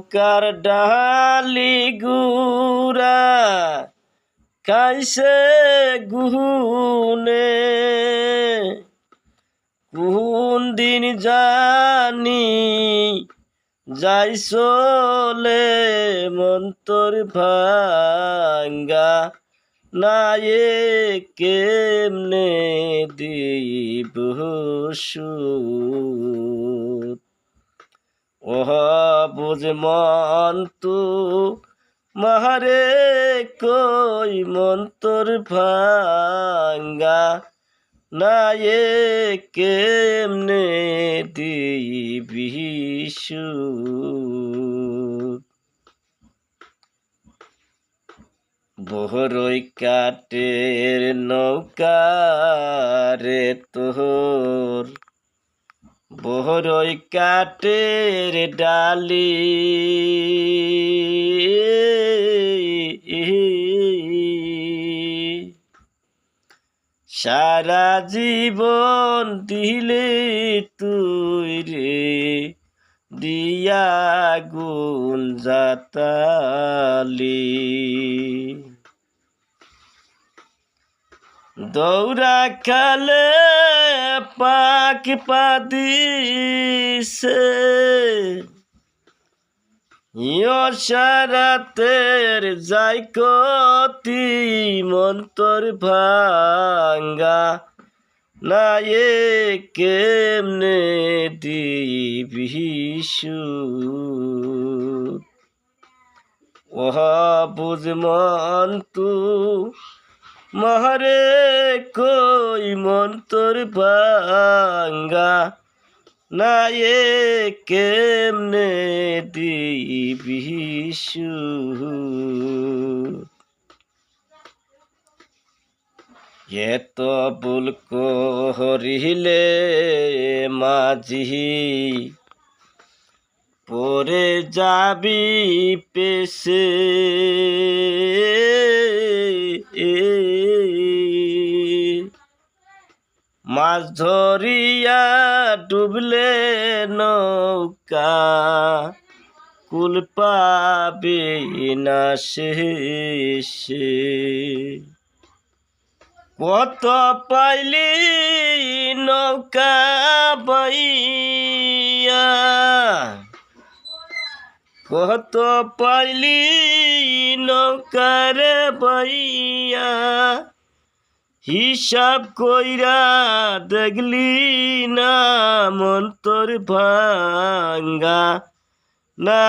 নৌকার ডালি গুড়া খাইছে গুনে কোন দিন জানি যাই চলে মন্তর ভাঙ্গা নায়ে কেমনে দিব সুর ওহ বুঝ মন্তু মাহারে কই মন্তর ভাঙ্গা নায়ে কেমনে দিবি সুর বহরই কাটের নৌকা রে তোর বহরই কাটের ডালি সারা জীবন দিলে তুই রে দিয়া গুণ জাতালি দৌড়া খালে পাক পাদিছে সারাতের যাই কতি মন্তর ভাঙ্গা নায়ে কেমনে দিবি সুর ওহ বুঝ মন্তু মহারে কই মন্তর ভাঙ্গা নায়ে কেমনে দিবি সুর এত ভুল করিলে মাঝি পরে যাবি পেছে মাছ ধরিয়া ডুবলে নৌকা কুল পাবে না শেষে কত পাইলি নৌকা বাইয়া কত পাইলি নৌকার বাইয়া হিসাব কইরা দেখলি না মন্তর ভাঙ্গা না